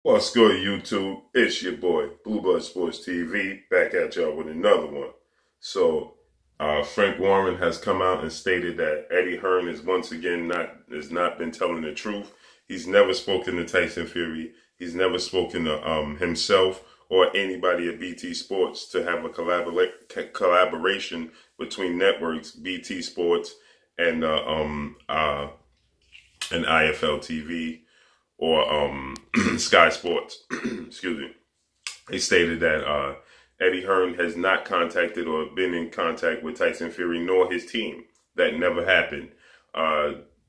What's good, YouTube? It's your boy, Bluebird Sports TV, back at y'all with another one. So, Frank Warren has come out and stated that Eddie Hearn is once again has not been telling the truth. He's never spoken to Tyson Fury. He's never spoken to himself or anybody at BT Sports to have a collaboration between networks, BT Sports and IFL TV. Or Sky Sports, excuse me. He stated that Eddie Hearn has not contacted or been in contact with Tyson Fury nor his team. That never happened.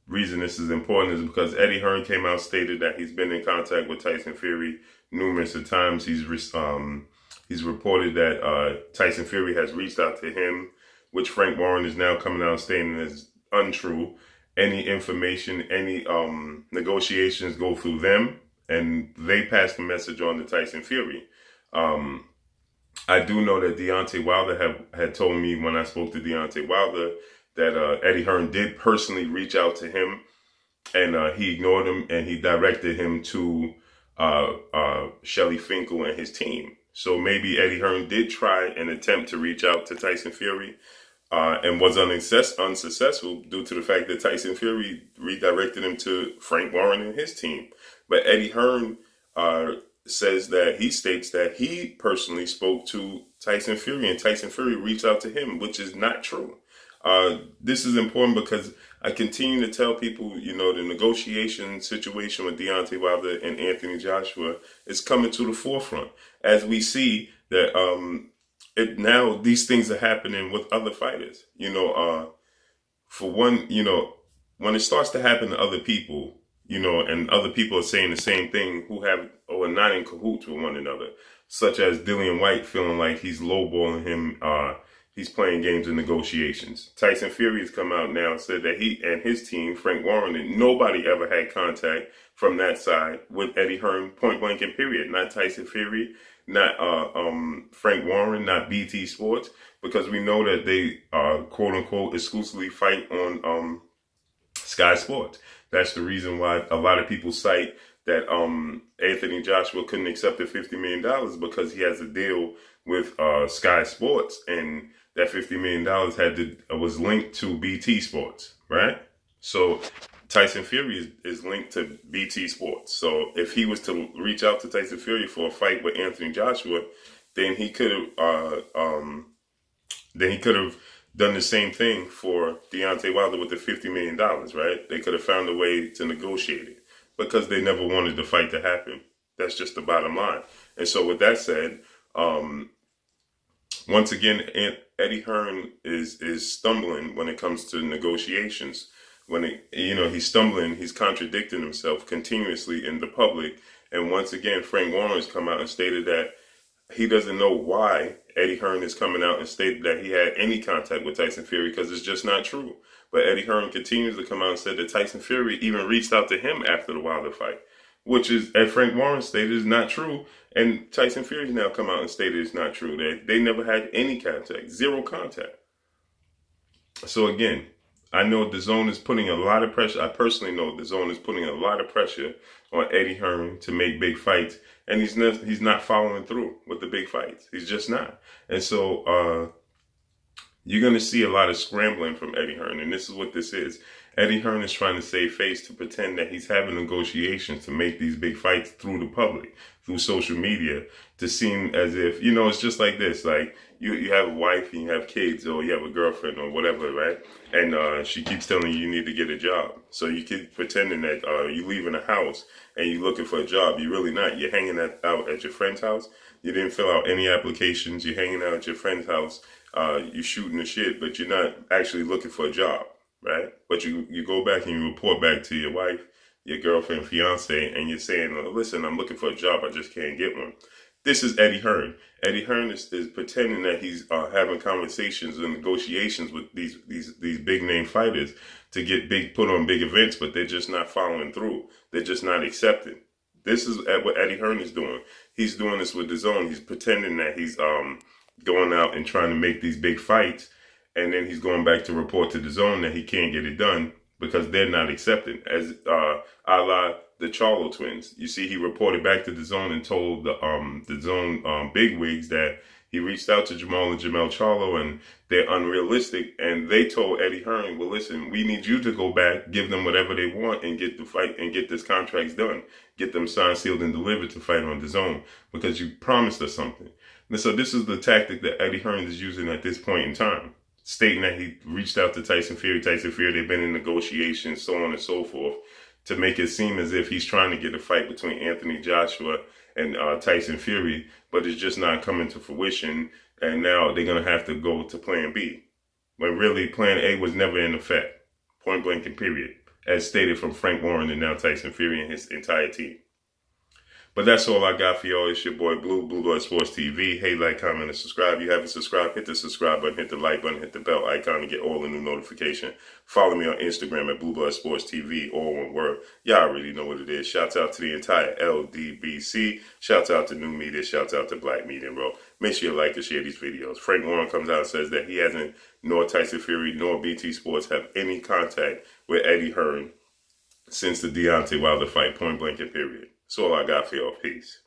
Reason this is important is because Eddie Hearn came out stated that he's been in contact with Tyson Fury numerous of times. He's reported that Tyson Fury has reached out to him, which Frank Warren is now coming out stating is untrue. Any information, any negotiations go through them, and they pass the message on to Tyson Fury. I do know that Deontay Wilder had told me when I spoke to Deontay Wilder that Eddie Hearn did personally reach out to him, and he ignored him, and he directed him to Shelly Finkel and his team. So maybe Eddie Hearn did try and attempt to reach out to Tyson Fury, and was unsuccessful due to the fact that Tyson Fury redirected him to Frank Warren and his team. But Eddie Hearn states that he personally spoke to Tyson Fury and Tyson Fury reached out to him, which is not true. This is important because I continue to tell people, you know, the negotiation situation with Deontay Wilder and Anthony Joshua is coming to the forefront as we see that now these things are happening with other fighters. You know, for one, you know, when it starts to happen to other people, you know, and other people are saying the same thing who have or are not in cahoots with one another, such as Dillian White feeling like he's lowballing him, he's playing games in negotiations. Tyson Fury has come out now and said that he and his team, Frank Warren, and nobody ever had contact from that side with Eddie Hearn, point blank and period. Not Tyson Fury, not Frank Warren, not BT Sports, because we know that they quote unquote exclusively fight on Sky Sports. That's the reason why a lot of people cite that Anthony Joshua couldn't accept the $50 million because he has a deal with Sky Sports, and that $50 million was linked to BT Sports, right? So Tyson Fury is linked to BT Sports. So if he was to reach out to Tyson Fury for a fight with Anthony Joshua, then he could have done the same thing for Deontay Wilder with the $50 million, right? They could have found a way to negotiate it because they never wanted the fight to happen. That's just the bottom line. And so with that said, once again, Eddie Hearn is stumbling when it comes to negotiations. He's stumbling, he's contradicting himself continuously in the public. And once again, Frank Warren has come out and stated that he doesn't know why Eddie Hearn is coming out and stated that he had any contact with Tyson Fury because it's just not true. But Eddie Hearn continues to come out and said that Tyson Fury even reached out to him after the Wilder fight, which is, as Frank Warren stated, is not true. And Tyson Fury's now come out and stated it's not true. They never had any contact, zero contact. So again, I know DAZN is putting a lot of pressure. I personally know DAZN is putting a lot of pressure on Eddie Hearn to make big fights, and he's not following through with the big fights. He's just not. And so you're going to see a lot of scrambling from Eddie Hearn, and this is what this is. Eddie Hearn is trying to save face to pretend that he's having negotiations to make these big fights through the public, through social media, to seem as if, you know, it's just like this. Like you have a wife and you have kids, or you have a girlfriend or whatever, right? And she keeps telling you need to get a job. So you keep pretending that you leaving the house and you're looking for a job. You're really not. You're hanging out at your friend's house. You didn't fill out any applications. You're hanging out at your friend's house. You're shooting the shit, but you're not actually looking for a job. Right? But you go back and you report back to your wife, your girlfriend, fiance, and you're saying, listen, I'm looking for a job. I just can't get one. This is Eddie Hearn. Eddie Hearn is pretending that he's having conversations and negotiations with these big name fighters to get put on big events, but they're just not following through. They're just not accepting. This is what Eddie Hearn is doing. He's doing this with DAZN. He's pretending that he's going out and trying to make these big fights. And then he's going back to report to DAZN that he can't get it done because they're not accepting. As a la the Charlo twins. You see, he reported back to the Zone and told the Zone bigwigs that he reached out to Jamal and Jamel Charlo and they're unrealistic. And they told Eddie Hearn, well, listen, we need you to go back, give them whatever they want and get the fight and get this contracts done. Get them signed, sealed, and delivered to fight on the Zone because you promised us something. And so this is the tactic that Eddie Hearn is using at this point in time, stating that he reached out to Tyson Fury. Tyson Fury, they've been in negotiations, so on and so forth, to make it seem as if he's trying to get a fight between Anthony Joshua and Tyson Fury, but it's just not coming to fruition. And now they're going to have to go to plan B, when really plan A was never in effect, point blank and period, as stated from Frank Warren and now Tyson Fury and his entire team. But that's all I got for y'all. It's your boy Blue, Blue Blood Sports TV. Hey, like, comment, and subscribe. If you haven't subscribed, hit the subscribe button, hit the like button, hit the bell icon to get all the new notifications. Follow me on Instagram at Blue Blood Sports TV, all one word. Y'all already know what it is. Shouts out to the entire LDBC. Shouts out to New Media. Shouts out to Black Media, bro. Make sure you like and share these videos. Frank Warren comes out and says that he hasn't, nor Tyson Fury, nor BT Sports have any contact with Eddie Hearn since the Deontay Wilder fight, point blank and period. That's all I got for y'all. Peace.